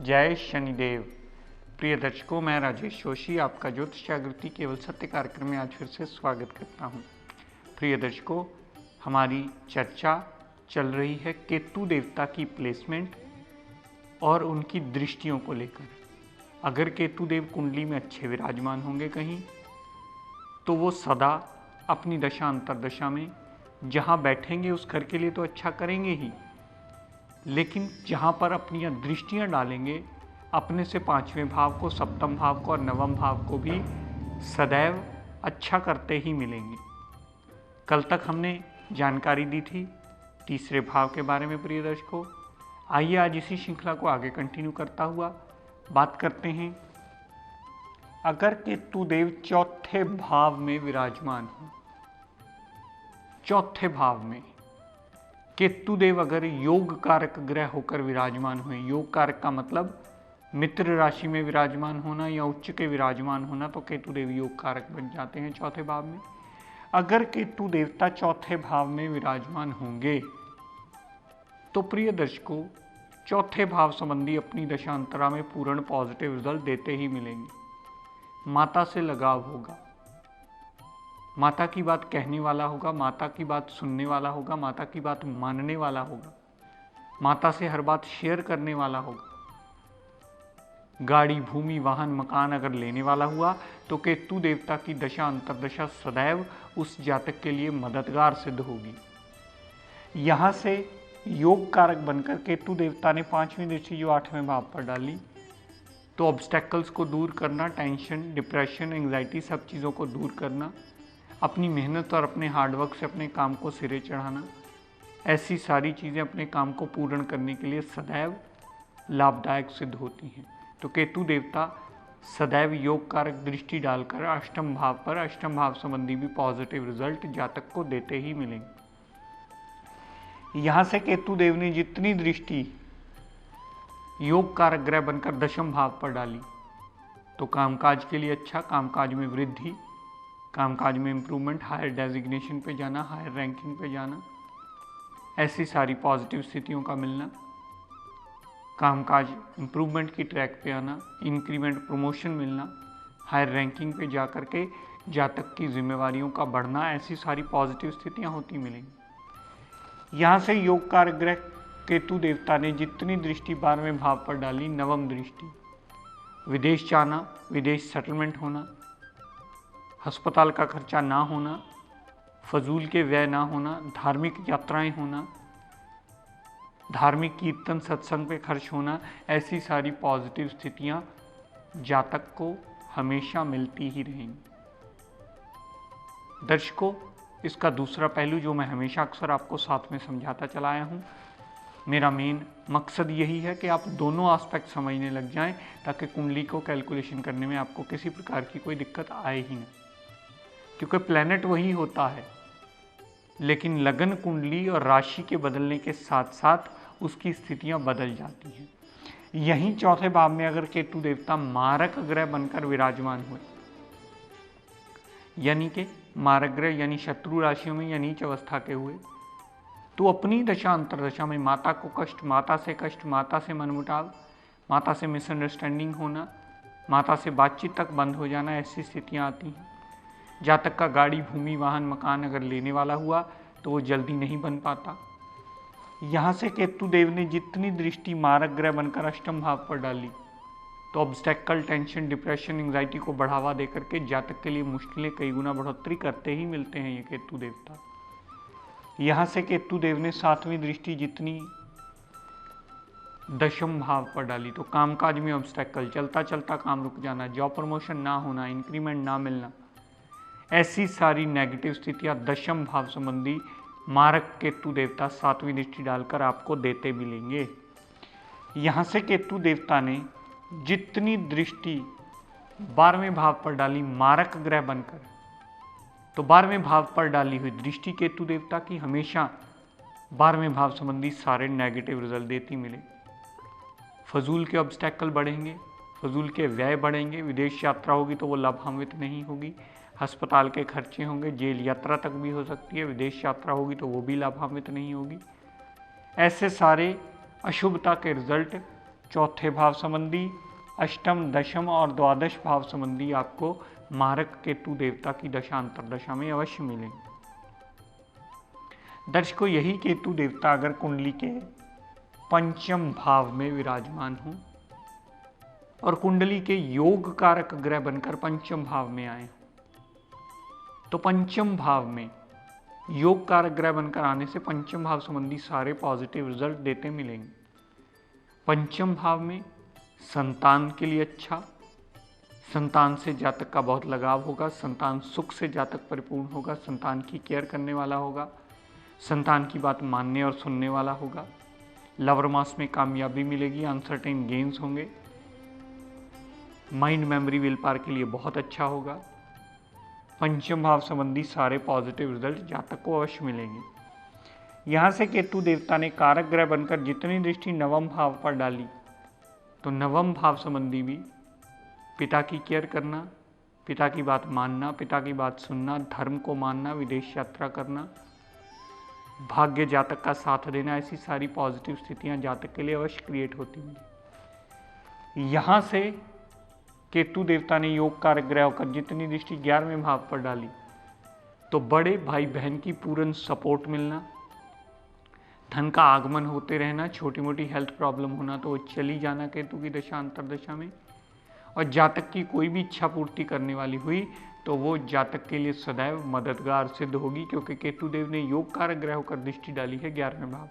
जय शनिदेव। प्रिय दर्शकों, मैं राजेश जोशी आपका ज्योतिष जागृति केवल सत्य कार्यक्रम में आज फिर से स्वागत करता हूं। प्रिय दर्शकों, हमारी चर्चा चल रही है केतु देवता की प्लेसमेंट और उनकी दृष्टियों को लेकर। अगर केतु देव कुंडली में अच्छे विराजमान होंगे कहीं, तो वो सदा अपनी दशा अंतरदशा में जहां बैठेंगे उस घर के लिए तो अच्छा करेंगे ही, लेकिन जहाँ पर अपनी दृष्टियाँ डालेंगे अपने से पांचवें भाव को, सप्तम भाव को और नवम भाव को भी सदैव अच्छा करते ही मिलेंगे। कल तक हमने जानकारी दी थी तीसरे भाव के बारे में। प्रिय दर्शकों, आइए आज इसी श्रृंखला को आगे कंटिन्यू करता हुआ बात करते हैं। अगर केतु देव चौथे भाव में विराजमान हो, चौथे भाव में केतु देव अगर योग कारक ग्रह होकर विराजमान हुए, योग कारक का मतलब मित्र राशि में विराजमान होना या उच्च के विराजमान होना, तो केतु देव योग कारक बन जाते हैं चौथे भाव में। अगर केतु देवता चौथे भाव में विराजमान होंगे तो प्रिय दर्शकों, चौथे भाव संबंधी अपनी दशांतरा में पूर्ण पॉजिटिव रिजल्ट देते ही मिलेंगे। माता से लगाव होगा, माता की बात कहने वाला होगा, माता की बात सुनने वाला होगा, माता की बात मानने वाला होगा, माता से हर बात शेयर करने वाला होगा। गाड़ी, भूमि, वाहन, मकान अगर लेने वाला हुआ तो केतु देवता की दशा अंतरदशा सदैव उस जातक के लिए मददगार सिद्ध होगी। यहाँ से योग कारक बनकर केतु देवता ने पांचवीं दृष्टि जो आठवें भाव पर डाली, तो ऑब्स्टेकल्स को दूर करना, टेंशन, डिप्रेशन, एंग्जाइटी, सब चीज़ों को दूर करना, अपनी मेहनत और अपने हार्डवर्क से अपने काम को सिरे चढ़ाना, ऐसी सारी चीज़ें अपने काम को पूर्ण करने के लिए सदैव लाभदायक सिद्ध होती हैं। तो केतु देवता सदैव योग कारक दृष्टि डालकर अष्टम भाव पर, अष्टम भाव संबंधी भी पॉजिटिव रिजल्ट जातक को देते ही मिलेंगे। यहाँ से केतु देव ने जितनी दृष्टि योग कारक ग्रह बनकर दशम भाव पर डाली, तो कामकाज के लिए अच्छा, कामकाज में वृद्धि, कामकाज में इम्प्रूवमेंट, हायर डेजिग्नेशन पे जाना, हायर रैंकिंग पे जाना, ऐसी सारी पॉजिटिव स्थितियों का मिलना, कामकाज इम्प्रूवमेंट की ट्रैक पे आना, इंक्रीमेंट, प्रमोशन मिलना, हायर रैंकिंग पे जा कर के जातक की जिम्मेवारियों का बढ़ना, ऐसी सारी पॉजिटिव स्थितियां होती मिलेंगी। यहाँ से योग कारक ग्रह केतु देवता ने जितनी दृष्टि 12वें भाव पर डाली, नवम दृष्टि, विदेश जाना, विदेश सेटलमेंट होना, अस्पताल का खर्चा ना होना, फजूल के व्यय ना होना, धार्मिक यात्राएं होना, धार्मिक कीर्तन सत्संग पे खर्च होना, ऐसी सारी पॉजिटिव स्थितियां जातक को हमेशा मिलती ही रहेंगी। दर्शकों, इसका दूसरा पहलू जो मैं हमेशा अक्सर आपको साथ में समझाता चला आया हूँ, मेरा मेन मकसद यही है कि आप दोनों एस्पेक्ट समझने लग जाएं, ताकि कुंडली को कैलकुलेशन करने में आपको किसी प्रकार की कोई दिक्कत आए ही ना। क्योंकि प्लैनेट वही होता है, लेकिन लगन कुंडली और राशि के बदलने के साथ साथ उसकी स्थितियां बदल जाती हैं। यहीं चौथे भाव में अगर केतु देवता मारक ग्रह बनकर विराजमान हुए, यानी कि मारक ग्रह यानी शत्रु राशियों में या नीच अवस्था के हुए, तो अपनी दशा अंतरदशा में माता को कष्ट, माता से मनमुटाव, माता से मिसअंडरस्टैंडिंग होना, माता से बातचीत तक बंद हो जाना, ऐसी स्थितियां आती हैं। जातक का गाड़ी, भूमि, वाहन, मकान अगर लेने वाला हुआ तो वो जल्दी नहीं बन पाता। यहाँ से केतु देव ने जितनी दृष्टि मारक ग्रह बनकर अष्टम भाव पर डाली, तो ऑब्स्टेकल, टेंशन, डिप्रेशन, एंग्जाइटी को बढ़ावा देकर के जातक के लिए मुश्किलें कई गुना बढ़ोतरी करते ही मिलते हैं ये केतु देवता। यहाँ से केतु देव ने सातवीं दृष्टि जितनी दशम भाव पर डाली, तो कामकाज में ऑब्स्टेकल, चलता चलता काम रुक जाना, जॉब प्रमोशन ना होना, इंक्रीमेंट ना मिलना, ऐसी सारी नेगेटिव स्थितियां दशम भाव संबंधी मारक केतु देवता 7वीं दृष्टि डालकर आपको देते मिलेंगे। यहां से केतु देवता ने जितनी दृष्टि 12वें भाव पर डाली मारक ग्रह बनकर, तो 12वें भाव पर डाली हुई दृष्टि केतु देवता की हमेशा 12वें भाव संबंधी सारे नेगेटिव रिजल्ट देती मिले। फजूल के ऑब्स्टेकल बढ़ेंगे, फजूल के व्यय बढ़ेंगे, विदेश यात्रा होगी तो वो लाभान्वित नहीं होगी, अस्पताल के खर्चे होंगे, जेल यात्रा तक भी हो सकती है, विदेश यात्रा होगी तो वो भी लाभान्वित नहीं होगी। ऐसे सारे अशुभता के रिजल्ट चौथे भाव संबंधी, अष्टम, दशम और द्वादश भाव संबंधी आपको मारक केतु देवता की दशा अंतरदशा में अवश्य मिलेंगे। दर्शकों, यही केतु देवता अगर कुंडली के पंचम भाव में विराजमान हो और कुंडली के योग कारक ग्रह बनकर पंचम भाव में आए, तो पंचम भाव में योग कारक ग्रह बनकर आने से पंचम भाव संबंधी सारे पॉजिटिव रिजल्ट देते मिलेंगे। पंचम भाव में संतान के लिए अच्छा, संतान से जातक का बहुत लगाव होगा, संतान सुख से जातक परिपूर्ण होगा, संतान की केयर करने वाला होगा, संतान की बात मानने और सुनने वाला होगा, लवर मास में कामयाबी मिलेगी, अनसर्टेन गेन्स होंगे, माइंड मेमोरी विल पावर के लिए बहुत अच्छा होगा। पंचम भाव संबंधी सारे पॉजिटिव रिजल्ट जातक को अवश्य मिलेंगे। यहाँ से केतु देवता ने कारक ग्रह बनकर जितनी दृष्टि नवम भाव पर डाली, तो नवम भाव संबंधी भी पिता की केयर करना, पिता की बात मानना, पिता की बात सुनना, धर्म को मानना, विदेश यात्रा करना, भाग्य जातक का साथ देना, ऐसी सारी पॉजिटिव स्थितियां जातक के लिए अवश्य क्रिएट होती हैं। यहाँ से केतु देवता ने योग कारक ग्रह होकर जितनी दृष्टि 11वें भाव पर डाली, तो बड़े भाई बहन की पूर्ण सपोर्ट मिलना, धन का आगमन होते रहना, छोटी मोटी हेल्थ प्रॉब्लम होना तो वो चली जाना केतु की दशा अंतरदशा में, और जातक की कोई भी इच्छा पूर्ति करने वाली हुई तो वो जातक के लिए सदैव मददगार सिद्ध होगी, क्योंकि केतु देव ने योग कारक ग्रह होकर दृष्टि डाली है 11वें भाव।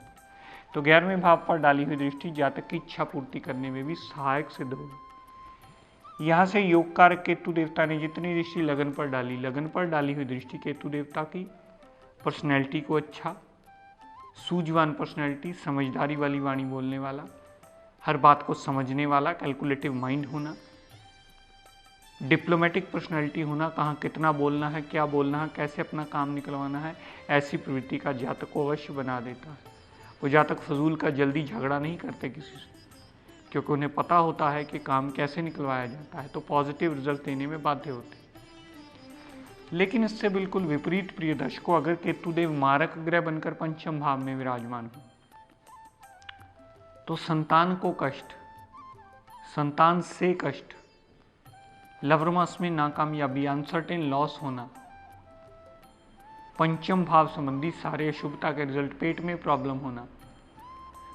तो 11वें भाव पर डाली हुई दृष्टि जातक की इच्छा पूर्ति करने में भी सहायक सिद्ध होगी। यहाँ से योग कारक केतु देवता ने जितनी दृष्टि लगन पर डाली, लगन पर डाली हुई दृष्टि केतु देवता की पर्सनैलिटी को अच्छा, सूझवान पर्सनैलिटी, समझदारी वाली वाणी बोलने वाला, हर बात को समझने वाला, कैलकुलेटिव माइंड होना, डिप्लोमेटिक पर्सनैलिटी होना, कहाँ कितना बोलना है, क्या बोलना है, कैसे अपना काम निकलवाना है, ऐसी प्रवृत्ति का जातक को अवश्य बना देता है। वो जातक फजूल का जल्दी झगड़ा नहीं करते किसी से, क्योंकि उन्हें पता होता है कि काम कैसे निकलवाया जाता है, तो पॉजिटिव रिजल्ट देने में बाध्य होते हैं। लेकिन इससे बिल्कुल विपरीत प्रिय दर्शकों, अगर केतुदेव मारक ग्रह बनकर पंचम भाव में विराजमान हो, तो संतान को कष्ट, संतान से कष्ट, लवर मास में नाकामयाबी, अनसर्टेन लॉस होना, पंचम भाव संबंधी सारे अशुभता के रिजल्ट, पेट में प्रॉब्लम होना,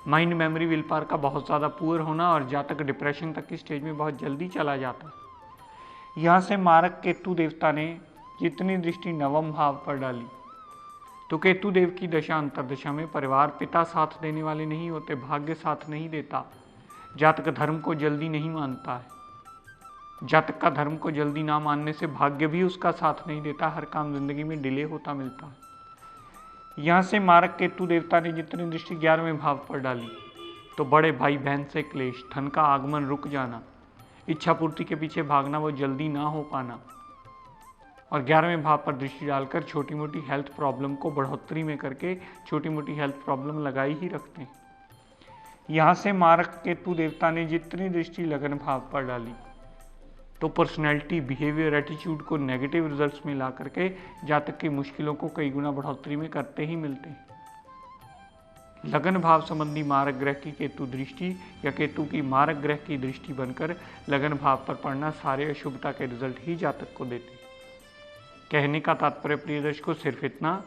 माइंड मेमोरी विल पावर का बहुत ज़्यादा पुअर होना और जातक डिप्रेशन तक की स्टेज में बहुत जल्दी चला जाता है। यहाँ से मारक केतु देवता ने जितनी दृष्टि नवम भाव पर डाली, तो केतु देव की दशा अंतरदशा में परिवार, पिता साथ देने वाले नहीं होते, भाग्य साथ नहीं देता, जातक धर्म को जल्दी नहीं मानता है, जातक का धर्म को जल्दी ना मानने से भाग्य भी उसका साथ नहीं देता, हर काम जिंदगी में डिले होता मिलता है। यहाँ से मारक केतु देवता ने जितनी दृष्टि 11वें भाव पर डाली, तो बड़े भाई बहन से क्लेश, धन का आगमन रुक जाना, इच्छा पूर्ति के पीछे भागना, वो जल्दी ना हो पाना, और 11वें भाव पर दृष्टि डालकर छोटी मोटी हेल्थ प्रॉब्लम को बढ़ोतरी में करके छोटी मोटी हेल्थ प्रॉब्लम लगाई ही रखते हैं। यहाँ से मारक केतु देवता ने जितनी दृष्टि लगन भाव पर डाली, तो पर्सनैलिटी, बिहेवियर, एटीट्यूड को नेगेटिव रिजल्ट्स में ला करके जातक की मुश्किलों को कई गुना बढ़ोतरी में करते ही मिलते हैं। लगन भाव संबंधी मारक ग्रह की केतु दृष्टि या केतु की मारक ग्रह की दृष्टि बनकर लगन भाव पर पड़ना सारे अशुभता के रिजल्ट ही जातक को देते हैं। कहने का तात्पर्य प्रिय दर्शकों सिर्फ इतना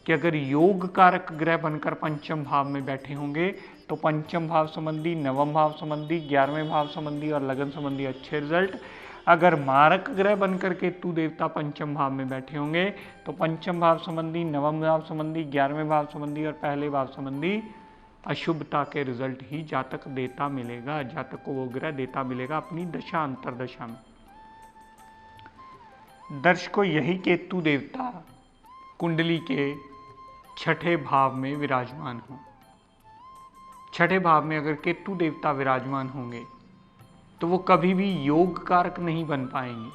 कि अगर योग कारक ग्रह बनकर पंचम भाव में बैठे होंगे, तो पंचम भाव संबंधी, नवम भाव संबंधी, 11वें भाव संबंधी और लगन संबंधी अच्छे रिजल्ट। अगर मारक ग्रह बनकर केतु देवता पंचम भाव में बैठे होंगे, तो पंचम भाव संबंधी, नवम भाव संबंधी, 11वें भाव संबंधी और पहले भाव संबंधी अशुभता के रिजल्ट ही जातक देता मिलेगा, जातक को वो ग्रह देता मिलेगा अपनी दशा अंतरदशा में। दर्शकों, यही केतु देवता कुंडली के छठे भाव में विराजमान हो। छठे भाव में अगर केतु देवता विराजमान होंगे तो वो कभी भी योग कारक नहीं बन पाएंगे,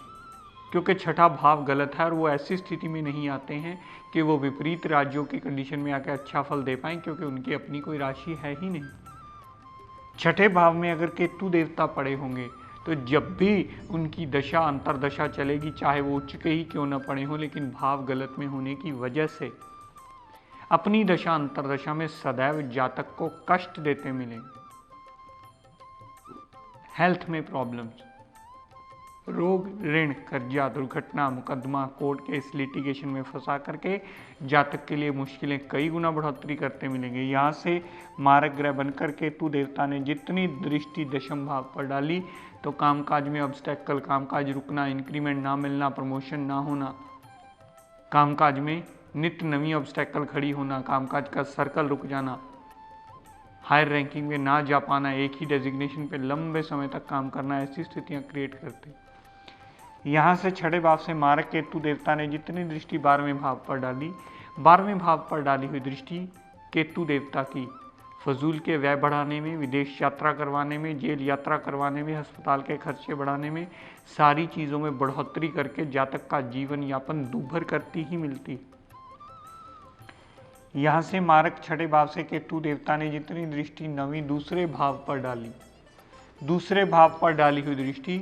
क्योंकि छठा भाव गलत है और वो ऐसी स्थिति में नहीं आते हैं कि वो विपरीत राज्यों की कंडीशन में आकर अच्छा फल दे पाएं, क्योंकि उनकी अपनी कोई राशि है ही नहीं। छठे भाव में अगर केतु देवता पड़े होंगे तो जब भी उनकी दशा अंतरदशा चलेगी, चाहे वो उच्च के ही क्यों न पड़े हों, लेकिन भाव गलत में होने की वजह से अपनी दशा अंतरदशा में सदैव जातक को कष्ट देते मिलेंगे। हेल्थ में प्रॉब्लम्स, रोग, ऋण, कर्जा, दुर्घटना, मुकदमा, कोर्ट केस, लिटिगेशन में फंसा करके जातक के लिए मुश्किलें कई गुना बढ़ोतरी करते मिलेंगे। यहाँ से मारक ग्रह बनकर केतु देवता ने जितनी दृष्टि दशम भाव पर डाली तो कामकाज में ऑब्स्टेकल, कामकाज रुकना, इंक्रीमेंट ना मिलना, प्रमोशन ना होना, कामकाज में नित्य नवी ऑब्स्टेकल खड़ी होना, कामकाज का सर्कल रुक जाना, हायर रैंकिंग में ना जा पाना, एक ही डेजिग्नेशन पे लंबे समय तक काम करना, ऐसी स्थितियां क्रिएट करते। यहाँ से छठे भाव से मारक केतु देवता ने जितनी दृष्टि 12वें भाव पर डाली, 12वें भाव पर डाली हुई दृष्टि केतु देवता की फजूल के व्यय बढ़ाने में, विदेश यात्रा करवाने में, जेल यात्रा करवाने में, अस्पताल के खर्चे बढ़ाने में, सारी चीज़ों में बढ़ोतरी करके जातक का जीवन यापन दूभर करती ही मिलती। यहाँ से मारक छठे भाव से केतु देवता ने जितनी दृष्टि नवी दूसरे भाव पर डाली, दूसरे भाव पर डाली हुई दृष्टि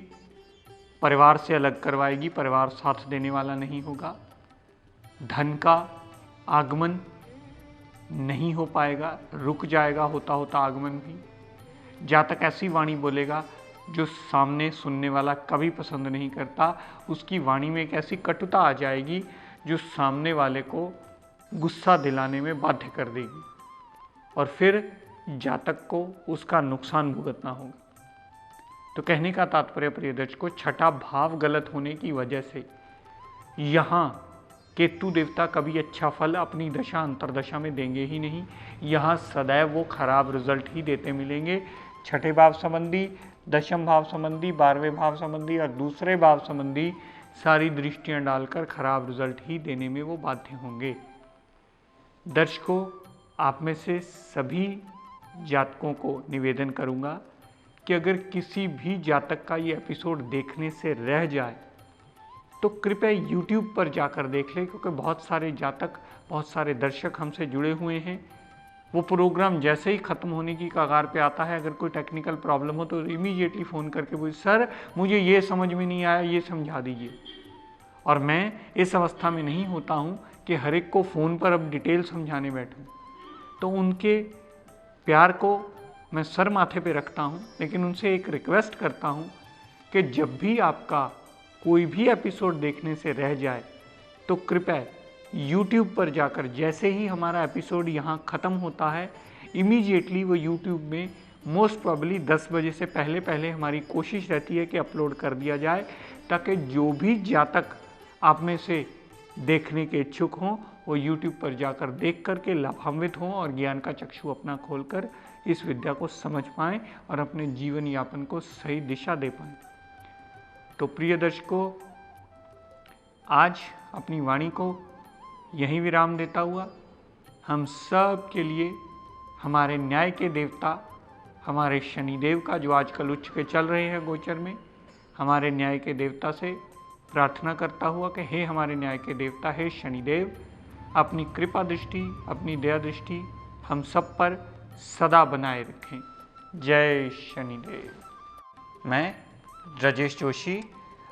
परिवार से अलग करवाएगी, परिवार साथ देने वाला नहीं होगा, धन का आगमन नहीं हो पाएगा, रुक जाएगा होता होता आगमन भी। जातक ऐसी वाणी बोलेगा जो सामने सुनने वाला कभी पसंद नहीं करता, उसकी वाणी में एक ऐसी कटुता आ जाएगी जो सामने वाले को गुस्सा दिलाने में बाध्य कर देगी और फिर जातक को उसका नुकसान भुगतना होगा। तो कहने का तात्पर्य प्रिय दर्शकों, छठा भाव गलत होने की वजह से यहाँ केतु देवता कभी अच्छा फल अपनी दशा अंतरदशा में देंगे ही नहीं। यहाँ सदैव वो खराब रिजल्ट ही देते मिलेंगे। छठे भाव संबंधी, दशम भाव संबंधी, 12वें भाव संबंधी और दूसरे भाव संबंधी सारी दृष्टियां डालकर खराब रिजल्ट ही देने में वो बाध्य होंगे। दर्शकों, आप में से सभी जातकों को निवेदन करूंगा कि अगर किसी भी जातक का ये एपिसोड देखने से रह जाए तो कृपया YouTube पर जाकर देख लें, क्योंकि बहुत सारे जातक, बहुत सारे दर्शक हमसे जुड़े हुए हैं। वो प्रोग्राम जैसे ही ख़त्म होने की कगार पे आता है, अगर कोई टेक्निकल प्रॉब्लम हो तो इमीडिएटली फ़ोन करके बोले, सर मुझे ये समझ में नहीं आया, ये समझा दीजिए। और मैं इस अवस्था में नहीं होता हूँ कि हर एक को फ़ोन पर अब डिटेल समझाने बैठूँ, तो उनके प्यार को मैं सर माथे पे रखता हूँ, लेकिन उनसे एक रिक्वेस्ट करता हूँ कि जब भी आपका कोई भी एपिसोड देखने से रह जाए तो कृपया YouTube पर जाकर, जैसे ही हमारा एपिसोड यहाँ ख़त्म होता है, इमीडिएटली वो YouTube में मोस्ट प्रोबेबली 10 बजे से पहले पहले हमारी कोशिश रहती है कि अपलोड कर दिया जाए, ताकि जो भी जातक आप में से देखने के इच्छुक हों वो YouTube पर जाकर देख करके लाभान्वित हों और ज्ञान का चक्षु अपना खोलकर इस विद्या को समझ पाएँ और अपने जीवन यापन को सही दिशा दे पाएँ। तो प्रिय दर्शकों, आज अपनी वाणी को यहीं विराम देता हुआ हम सब के लिए हमारे न्याय के देवता, हमारे शनिदेव का जो आजकल उच्च के चल रहे हैं गोचर में, हमारे न्याय के देवता से प्रार्थना करता हुआ कि हे हमारे न्याय के देवता, हे शनिदेव, अपनी कृपा दृष्टि, अपनी दया दृष्टि हम सब पर सदा बनाए रखें। जय शनिदेव। मैं राजेश जोशी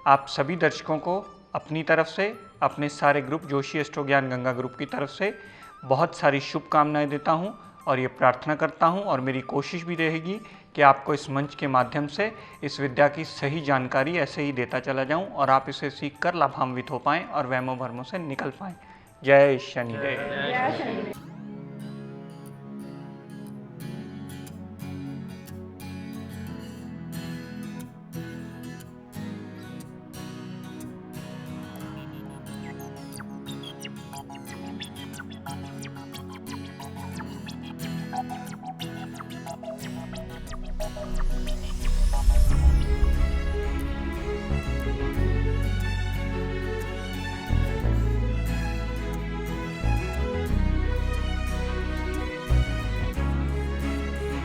आप सभी दर्शकों को अपनी तरफ से, अपने सारे ग्रुप जोशी एस्ट्रो ज्ञान गंगा ग्रुप की तरफ से बहुत सारी शुभकामनाएं देता हूं और ये प्रार्थना करता हूं, और मेरी कोशिश भी रहेगी कि आपको इस मंच के माध्यम से इस विद्या की सही जानकारी ऐसे ही देता चला जाऊं और आप इसे सीखकर लाभान्वित हो पाएं और वहमों भरमों से निकल पाएं। जय शनिदेव।